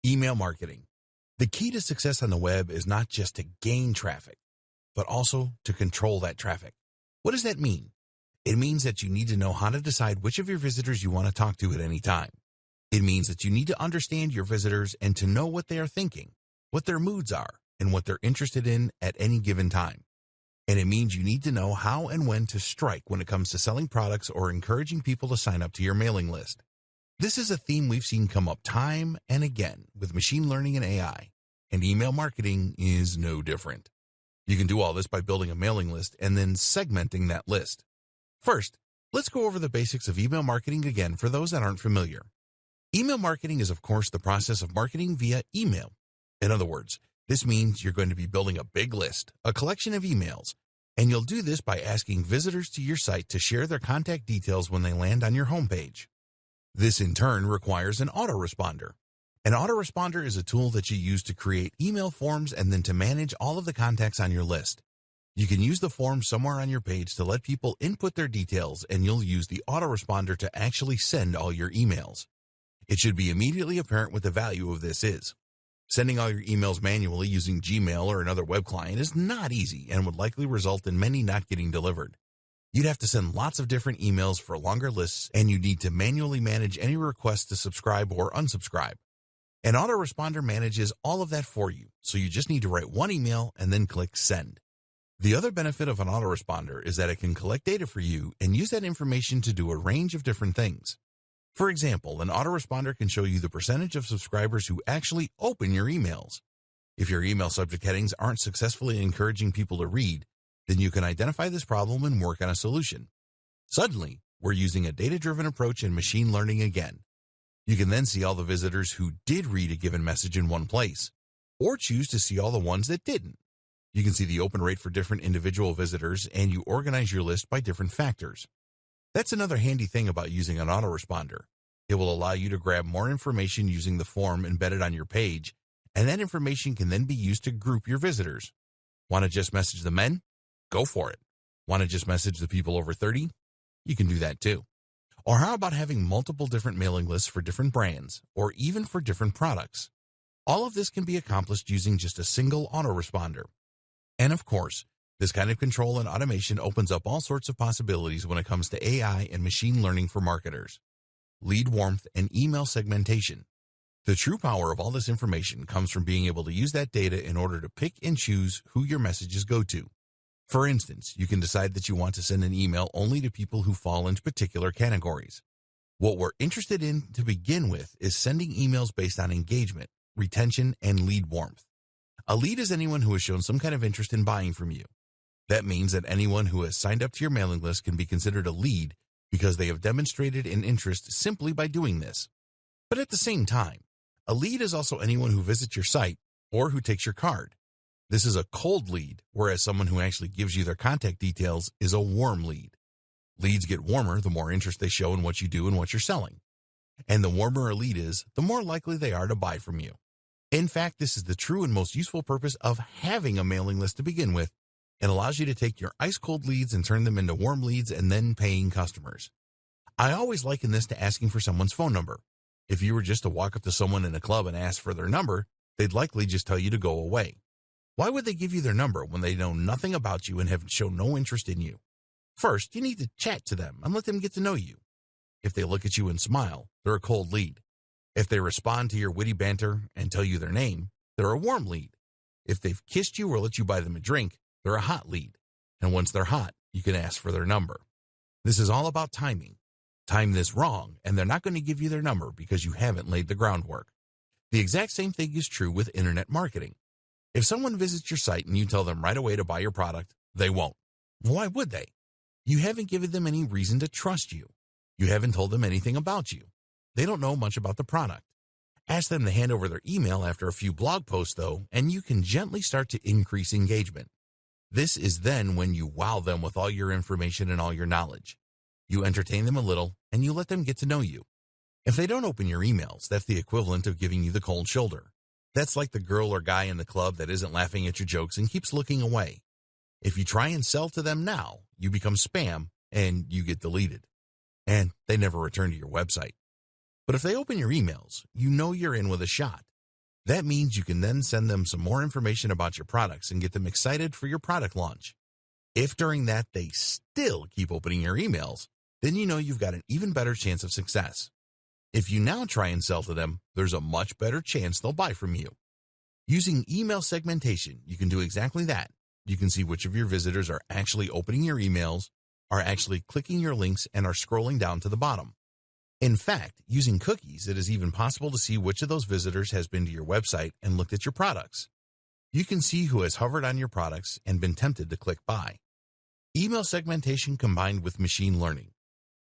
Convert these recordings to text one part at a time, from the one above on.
Email marketing. The key to success on the web is not just to gain traffic, but also to control that traffic. What does that mean? It means that you need to know how to decide which of your visitors you want to talk to at any time. It means that you need to understand your visitors and to know what they are thinking, what their moods are, and what they're interested in at any given time. And it means you need to know how and when to strike when it comes to selling products or encouraging people to sign up to your mailing list. This is a theme we've seen come up time and again with machine learning and AI, and email marketing is no different. You can do all this by building a mailing list and then segmenting that list. First, let's go over the basics of email marketing again for those that aren't familiar. Email marketing is, of course, the process of marketing via email. In other words, this means you're going to be building a big list, a collection of emails, and you'll do this by asking visitors to your site to share their contact details when they land on your homepage. This, in turn, requires an autoresponder. An autoresponder is a tool that you use to create email forms and then to manage all of the contacts on your list. You can use the form somewhere on your page to let people input their details, and you'll use the autoresponder to actually send all your emails. It should be immediately apparent what the value of this is. Sending all your emails manually using Gmail or another web client is not easy and would likely result in many not getting delivered. You'd have to send lots of different emails for longer lists, and you need to manually manage any requests to subscribe or unsubscribe. An autoresponder manages all of that for you, so you just need to write one email and then click send. The other benefit of an autoresponder is that it can collect data for you and use that information to do a range of different things. For example, an autoresponder can show you the percentage of subscribers who actually open your emails. If your email subject headings aren't successfully encouraging people to read, then you can identify this problem and work on a solution. Suddenly, we're using a data-driven approach in machine learning again. You can then see all the visitors who did read a given message in one place, or choose to see all the ones that didn't. You can see the open rate for different individual visitors, and you organize your list by different factors. That's another handy thing about using an autoresponder. It will allow you to grab more information using the form embedded on your page, and that information can then be used to group your visitors. Want to just message the men? Go for it. Want to just message the people over 30? You can do that too. Or how about having multiple different mailing lists for different brands, or even for different products? All of this can be accomplished using just a single autoresponder. And of course, this kind of control and automation opens up all sorts of possibilities when it comes to AI and machine learning for marketers. Lead warmth and email segmentation. The true power of all this information comes from being able to use that data in order to pick and choose who your messages go to. For instance, you can decide that you want to send an email only to people who fall into particular categories. What we're interested in to begin with is sending emails based on engagement, retention, and lead warmth. A lead is anyone who has shown some kind of interest in buying from you. That means that anyone who has signed up to your mailing list can be considered a lead because they have demonstrated an interest simply by doing this. But at the same time, a lead is also anyone who visits your site or who takes your card. This is a cold lead, whereas someone who actually gives you their contact details is a warm lead. Leads get warmer the more interest they show in what you do and what you're selling. And the warmer a lead is, the more likely they are to buy from you. In fact, this is the true and most useful purpose of having a mailing list to begin with. It allows you to take your ice-cold leads and turn them into warm leads and then paying customers. I always liken this to asking for someone's phone number. If you were just to walk up to someone in a club and ask for their number, they'd likely just tell you to go away. Why would they give you their number when they know nothing about you and have shown no interest in you? First, you need to chat to them and let them get to know you. If they look at you and smile, they're a cold lead. If they respond to your witty banter and tell you their name, they're a warm lead. If they've kissed you or let you buy them a drink, they're a hot lead. And once they're hot, you can ask for their number. This is all about timing. Time this wrong, and they're not going to give you their number because you haven't laid the groundwork. The exact same thing is true with internet marketing. If someone visits your site and you tell them right away to buy your product, they won't. Why would they? You haven't given them any reason to trust you. You haven't told them anything about you. They don't know much about the product. Ask them to hand over their email after a few blog posts, though, and you can gently start to increase engagement. This is then when you wow them with all your information and all your knowledge. You entertain them a little, and you let them get to know you. If they don't open your emails, that's the equivalent of giving you the cold shoulder. That's like the girl or guy in the club that isn't laughing at your jokes and keeps looking away. If you try and sell to them now, you become spam and you get deleted. And they never return to your website. But if they open your emails, you know you're in with a shot. That means you can then send them some more information about your products and get them excited for your product launch. If during that they still keep opening your emails, then you know you've got an even better chance of success. If you now try and sell to them, there's a much better chance they'll buy from you. Using email segmentation, you can do exactly that. You can see which of your visitors are actually opening your emails, are actually clicking your links, and are scrolling down to the bottom. In fact, using cookies, it is even possible to see which of those visitors has been to your website and looked at your products. You can see who has hovered on your products and been tempted to click buy. Email segmentation combined with machine learning.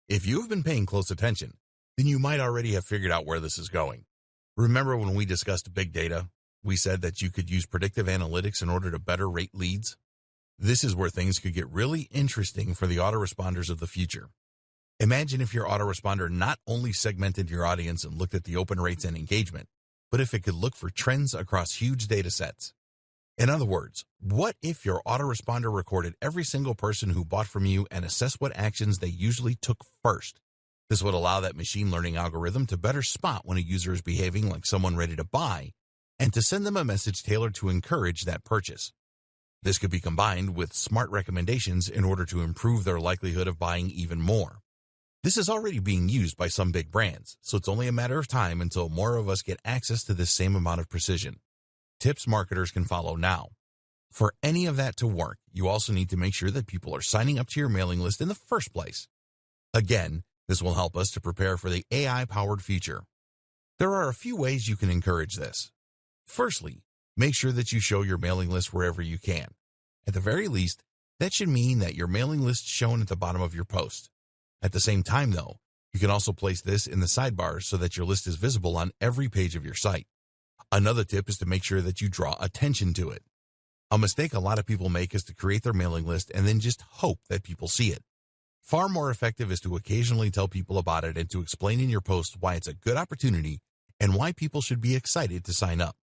If you have been paying close attention, then you might already have figured out where this is going. Remember when we discussed big data? We said that you could use predictive analytics in order to better rate leads. This is where things could get really interesting for the autoresponders of the future. Imagine if your autoresponder not only segmented your audience and looked at the open rates and engagement, but if it could look for trends across huge data sets. In other words, what if your autoresponder recorded every single person who bought from you and assessed what actions they usually took first? This would allow that machine learning algorithm to better spot when a user is behaving like someone ready to buy and to send them a message tailored to encourage that purchase. This could be combined with smart recommendations in order to improve their likelihood of buying even more. This is already being used by some big brands, so it's only a matter of time until more of us get access to this same amount of precision. Tips marketers can follow now. For any of that to work, you also need to make sure that people are signing up to your mailing list in the first place. Again, this will help us to prepare for the AI-powered future. There are a few ways you can encourage this. Firstly, make sure that you show your mailing list wherever you can. At the very least, that should mean that your mailing list is shown at the bottom of your post. At the same time, though, you can also place this in the sidebar so that your list is visible on every page of your site. Another tip is to make sure that you draw attention to it. A mistake a lot of people make is to create their mailing list and then just hope that people see it. Far more effective is to occasionally tell people about it and to explain in your post why it's a good opportunity and why people should be excited to sign up.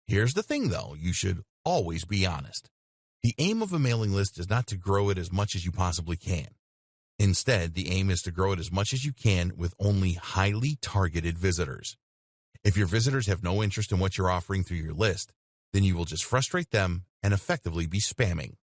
Here's the thing, though, you should always be honest. The aim of a mailing list is not to grow it as much as you possibly can. Instead, the aim is to grow it as much as you can with only highly targeted visitors. If your visitors have no interest in what you're offering through your list, then you will just frustrate them and effectively be spamming.